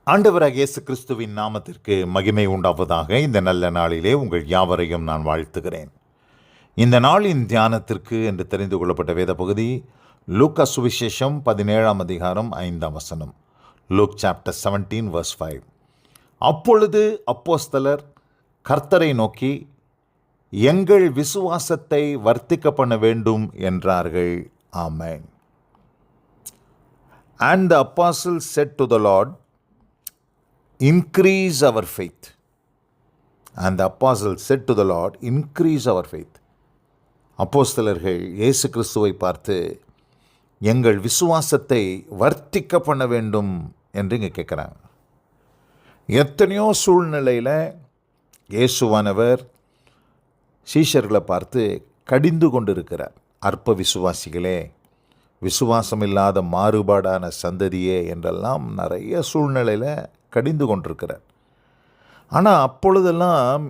ஆண்டவராகிய இயேசு கிறிஸ்துவின் நாமத்திற்கு மகிமை உண்டாவதாக. இந்த நல்ல நாளிலே உங்கள் யாவரையும் நான் வாழ்த்துகிறேன். இந்த நாளின் தியானத்திற்கு என்று தெரிந்து கொள்ளப்பட்ட வேத பகுதி லூக்கா சுவிசேஷம் 17ஆம் அதிகாரம் 5ஆம் வசனம். Look chapter 17 verse 5. அப்பொழுது அப்போஸ்தலர் கர்த்தரை நோக்கி, எங்கள் விசுவாசத்தை வர்த்திக்க பண்ண வேண்டும் என்றார்கள். ஆமென். And the apostles said to the Lord, increase our faith. And the apostles said to the Lord, increase our faith. அப்போஸ்தலர்கள் இயேசு கிறிஸ்துவை பார்த்து, எங்கள் விசுவாசத்தை வர்த்திக்க பண்ண வேண்டும் என்று இங்கே கேட்குறாங்க. எத்தனையோ சூழ்நிலையில் இயேசுவானவர் சீஷர்களை பார்த்து கடிந்து கொண்டிருக்கிறார். அற்ப விசுவாசிகளே, விசுவாசம் இல்லாத மாறுபாடான சந்ததியே என்றெல்லாம் நிறைய சூழ்நிலையில் கடிந்து கொண்டிருக்கிறார். ஆனால் அப்பொழுதெல்லாம்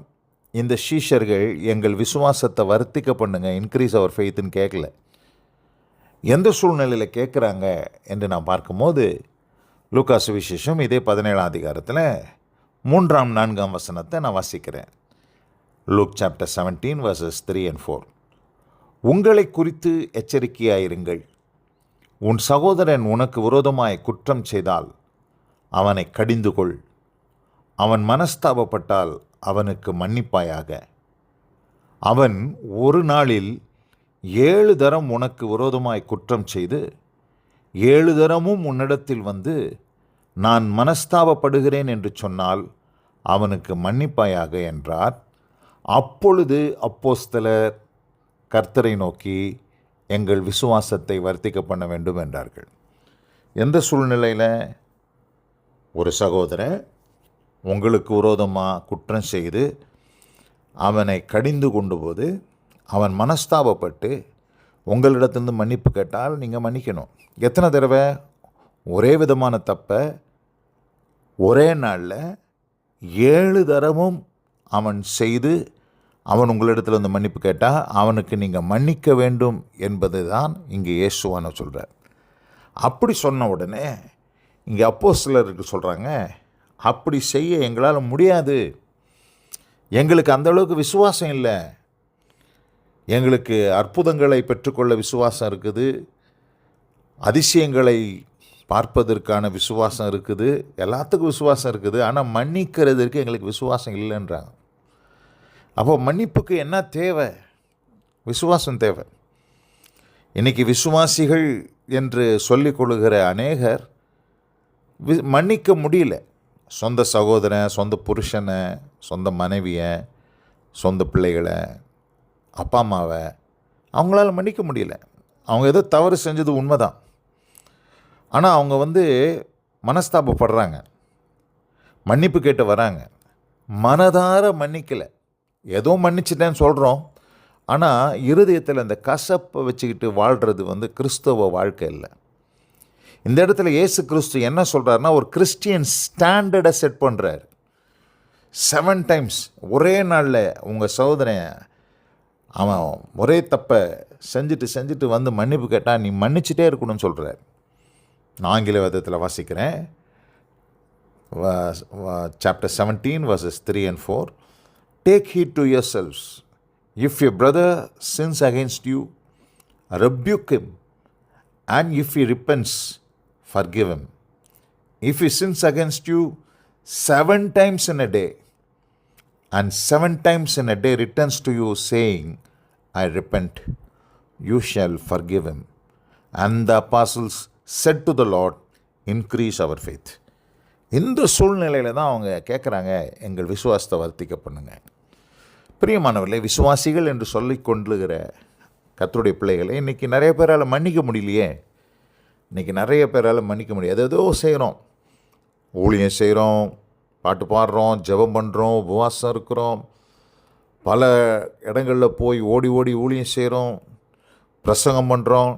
இந்த சீஷர்கள் எங்கள் விசுவாசத்தை வர்த்திக்க பண்ணுங்க, இன்க்ரீஸ் அவர் ஃபெய்த்துன்னு கேட்கல. எந்த சூழ்நிலையில் கேட்குறாங்க என்று நான் பார்க்கும்போது லூக்கா சுவிசேஷம் இதே 17ஆம் அதிகாரத்தில் 3ஆம் 4ஆம் வசனத்தை நான் வாசிக்கிறேன். Look chapter 17 verses 3 and 4. உங்களை குறித்து எச்சரிக்கையாயிருங்கள். உன் சகோதரன் உனக்கு விரோதமாய் குற்றம் செய்தால் அவனை கடிந்து கொள். அவன் மனஸ்தாபப்பட்டால் அவனுக்கு மன்னிப்பாயாக. அவன் ஒரு நாளில் 7 தரம் உனக்கு விரோதமாய் குற்றம் செய்து 7 தரமும் உன்னிடத்தில் வந்து நான் மனஸ்தாபப்படுகிறேன் என்று சொன்னால் அவனுக்கு மன்னிப்பாயாக என்றார். அப்பொழுது அப்போஸ்தலர் கர்த்தரை நோக்கி, எங்கள் விசுவாசத்தை வர்த்திக்க பண்ண வேண்டும் என்றார்கள். எந்த சூழ்நிலையில்? ஒரு சகோதரன் உங்களுக்கு விரோதமாக குற்றம் செய்து அவனை கடிந்து கொண்டு போது அவன் மனஸ்தாபப்பட்டு உங்களிடத்திலிருந்து மன்னிப்பு கேட்டால் நீங்கள் மன்னிக்கணும். எத்தனை தடவை? ஒரே விதமான தப்பை ஒரே நாளில் 7 தரமும் அவன் செய்து அவன் உங்களிடத்தில் வந்து மன்னிப்பு கேட்டால் அவனுக்கு நீங்கள் மன்னிக்க வேண்டும் என்பது தான் இங்கே இயேசுவான சொல்கிறார். அப்படி சொன்ன உடனே இங்கே அப்போஸ்தலருக்கு சொல்கிறாங்க, அப்படி செய்ய எங்களால் முடியாது. எங்களுக்கு அந்தளவுக்கு விசுவாசம் இல்லை. எங்களுக்கு அற்புதங்களை பெற்றுக்கொள்ள விசுவாசம் இருக்குது, அதிசயங்களை பார்ப்பதற்கான விசுவாசம் இருக்குது, எல்லாத்துக்கும் விசுவாசம் இருக்குது. ஆனால் மன்னிக்கிறதுக்கு எங்களுக்கு விசுவாசம் இல்லைன்றாங்க. அப்போ மன்னிப்புக்கு என்ன தேவை? விசுவாசம் தேவை. இன்றைக்கி விசுவாசிகள் என்று சொல்லிக் கொள்ளுகிற அநேகர் மன்னிக்க முடியல. சொந்த சகோதரன், சொந்த புருஷனை, சொந்த மனைவியை, சொந்த பிள்ளைகளை, அப்பா அம்மாவை அவங்களால மன்னிக்க முடியல. அவங்க ஏதோ தவறு செஞ்சது உண்மைதான். ஆனால் அவங்க மனஸ்தாபப்படுறாங்க, மன்னிப்பு கேட்டு வராங்க, மனதார மன்னிக்கலை. ஏதோ மன்னிச்சிட்டேன்னு சொல்கிறோம், ஆனால் இருதயத்தில் அந்த கசப்பை வச்சுக்கிட்டு வாழ்கிறது கிறிஸ்தவ வாழ்க்கை இல்லை. இந்த இடத்துல இயேசு கிறிஸ்து என்ன சொல்கிறாருன்னா, ஒரு கிறிஸ்டியன் ஸ்டாண்டர்டை செட் பண்ணுறாரு. 7 times ஒரே நாளில் உங்கள் சகோதரன் அவன் ஒரே தப்பை செஞ்சுட்டு மன்னிப்பு கேட்டால் நீ மன்னிச்சிட்டே இருக்கணும்னு சொல்கிறார். நான் ஆங்கில வேதத்தில் வாசிக்கிறேன். Chapter 17 verses 3 and 4. Take heed to yourselves. If your brother sins against you, rebuke him, and if he repents, forgive him. If he sins against you 7 times in a day, and 7 times in a day returns to you saying, I repent, you shall forgive him. And the apostles said to the Lord, increase our faith. இந்த சூழ்நிலையில் தான் அவங்க கேட்குறாங்க, எங்கள் விசுவாசத்தை வர்த்திக்க பண்ணுங்க. பிரியமானவர்களே, விசுவாசிகள் என்று சொல்லிக் கொண்டுகிற கர்த்தருடைய பிள்ளைகளை இன்றைக்கி நிறைய பேரால் மன்னிக்க முடியலையே. இன்றைக்கி நிறைய பேரால் மன்னிக்க முடியாது. ஏதோ செய்கிறோம், ஊழியம் செய்கிறோம், பாட்டு பாடுறோம், ஜெபம் பண்ணுறோம், உபவாசம் இருக்கிறோம், பல இடங்களில் போய் ஓடி ஓடி ஊழியம் செய்கிறோம், பிரசங்கம் பண்ணுறோம்,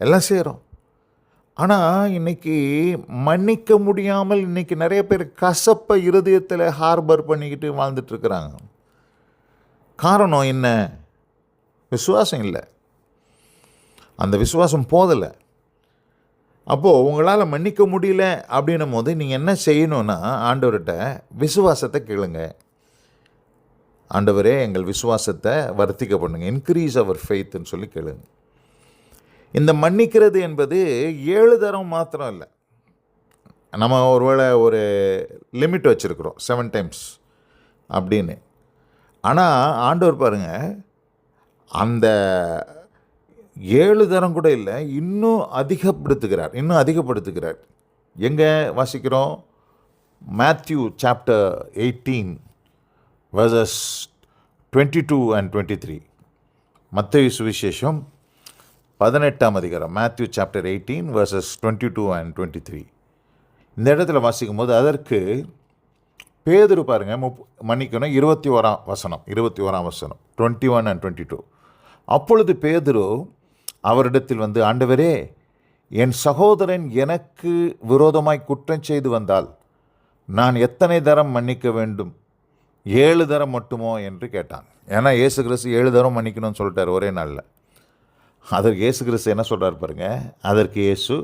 எல்லாம் செய்கிறோம். ஆனால் இன்றைக்கி மன்னிக்க முடியாமல் இன்றைக்கி நிறைய பேர் கசப்பை இருதயத்தில் ஹார்பர் பண்ணிக்கிட்டு வாழ்ந்துட்டுருக்குறாங்க. காரணம் என்ன? விசுவாசம் இல்லை. அந்த விசுவாசம் போதலை. அப்போது உங்களால் மன்னிக்க முடியல அப்படின்னும் போது நீங்கள் என்ன செய்யணும்னா, ஆண்டவர்கிட்ட விசுவாசத்தை கேளுங்க. ஆண்டவரே எங்கள் விசுவாசத்தை வர்த்திக்க பண்ணுங்க, இன்க்ரீஸ் அவர் ஃபெய்த்துன்னு சொல்லி கேளுங்க. இந்த மன்னிக்கிறது என்பது 7 தரம் மாத்திரம் இல்லை. நம்ம ஒருவேளை ஒரு லிமிட் வச்சுருக்குறோம் 7 டைம்ஸ் அப்படின்னு. ஆனால் ஆண்டவர் பாருங்கள், அந்த 7 தரம் கூட இல்லை, இன்னும் அதிகப்படுத்துகிறார். எங்கே வாசிக்கிறோம்? Matthew chapter 18 verses 22 and 23. மத்தேயு சுவிசேஷம் 18ஆம் அதிகாரம், மேத்யூ சாப்டர் 18 verses 22 and 23. இந்த இடத்துல வாசிக்கும் போது அதற்கு பேதுரு பாருங்கள், மன்னிக்கணும் 21ஆம் வசனம் 21 and 22. அப்பொழுது பேதுரு அவரிடத்தில் வந்து, ஆண்டவரே, என் சகோதரன் எனக்கு விரோதமாய் குற்றம் செய்து வந்தால் நான் எத்தனை தரம் மன்னிக்க வேண்டும்? 7 தரம் மட்டுமோ என்று கேட்டான். ஏன்னா இயேசு கிறிஸ்து 7 தரம் மன்னிக்கணும்னு சொல்லிட்டார் ஒரே நாளில். அதற்கு இயேசு கிறிஸ்து என்ன சொல்கிறார் பாருங்க. அதற்கு இயேசு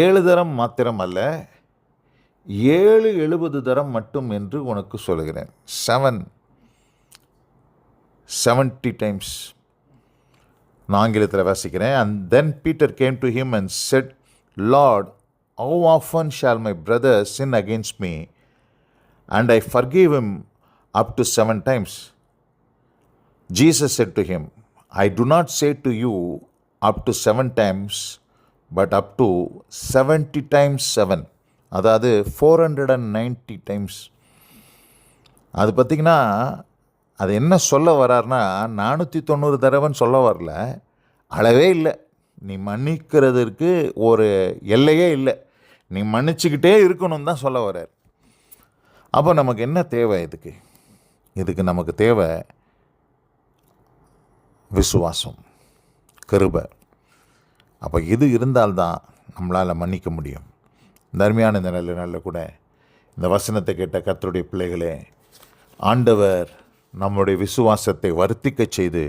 7 தரம் மாத்திரம் அல்ல, 70 தரம் மட்டும் என்று உனக்கு சொல்கிறேன். 70 times. நான் ஆங்கிலத்தில் வாசிக்கிறேன். And then Peter came to him and said, Lord, how often shall my brother sin against me, and I forgive him up to 7 times? Jesus said to him, I do not say to you up to 7 times, but up to 70 times 7. அதாவது 490 times. அது பார்த்திங்கன்னா, அது என்ன சொல்ல வர்றாருன்னா, 490 தடவைன்னு சொல்ல வரல, அளவே இல்லை. நீ மன்னிக்கிறதுக்கு ஒரு எல்லையே இல்லை, நீ மன்னிச்சுக்கிட்டே இருக்கணும் தான் சொல்ல வர்றார். அப்போ நமக்கு என்ன தேவை? இதுக்கு நமக்கு தேவை விசுவாசம், கிருபை. அப்போ இது இருந்தால்தான் நம்மளால் மன்னிக்க முடியும். இந்த அருமையான இந்த நல்ல நாளில் கூட இந்த வசனத்தை கேட்ட கர்த்தருடைய பிள்ளைகளே, ஆண்டவர் நம்முடைய விசுவாசத்தை வர்த்திக்க செய்து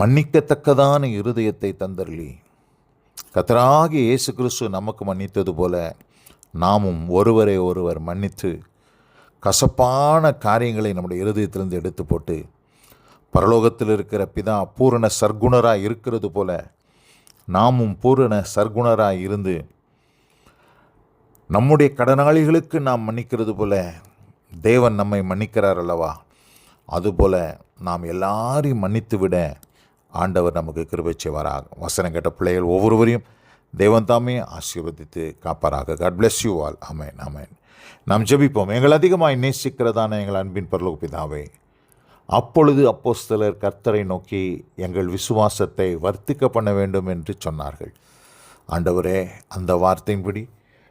மன்னிக்கத்தக்கதான இருதயத்தை தந்தருளி, கர்த்தராகிய இயேசு கிறிஸ்து நமக்கு மன்னித்தது போல நாமும் ஒருவரை ஒருவர் மன்னித்து கசப்பான காரியங்களை நம்முடைய இருதயத்திலிருந்து எடுத்து போட்டு, பரலோகத்தில் இருக்கிற பிதா பூரண சர்க்குணராய் இருக்கிறது போல நாமும் பூரண சர்க்குணராய் இருந்து நம்முடைய கடனாளிகளுக்கு நாம் மன்னிக்கிறது போல தேவன் நம்மை மன்னிக்கிறார் அல்லவா, அதுபோல நாம் எல்லாரையும் மன்னித்து விட ஆண்டவர் நமக்கு கிருபை செய்வாராக. வசனம் கேட்ட பிள்ளைகள் ஒவ்வொருவரையும் தேவன் தாமே ஆசீர்வதித்து காப்பாராக. God bless you all. ஆமென், ஆமென். நாம் ஜெபிப்போம். எங்கள் அதிகமாய் நேசிக்கிறதான எங்கள் அன்பின் பரலோக பிதாவே, அப்பொழுது அப்போஸ்தலர் கர்த்தரை நோக்கி எங்கள் விசுவாசத்தை வர்த்திக்க பண்ண வேண்டும் என்று சொன்னார்கள். ஆண்டவரே, அந்த வார்த்தையின்படி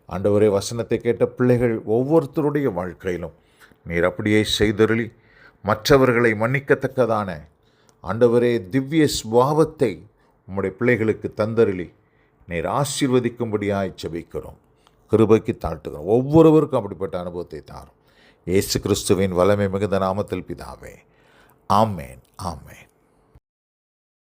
ஆண்டவரே, வசனத்தை கேட்ட பிள்ளைகள் ஒவ்வொருத்தருடைய வாழ்க்கையிலும் நீர் அப்படியே செய்தருளி மற்றவர்களை மன்னிக்கத்தக்கதான ஆண்டவரே திவ்ய சுபாவத்தை உம்முடைய பிள்ளைகளுக்கு தந்தருளி நீர் ஆசீர்வதிக்கும்படியாய் ஜெபிக்கிறோம். கிருபைக்கு தாழ்த்துகிறோம். ஒவ்வொருவருக்கும் அப்படிப்பட்ட அனுபவத்தை தாரும். இயேசு கிறிஸ்துவின் வல்லமை மிகுந்த நாமத்தில் பிதாவே. ஆமேன், ஆமேன்.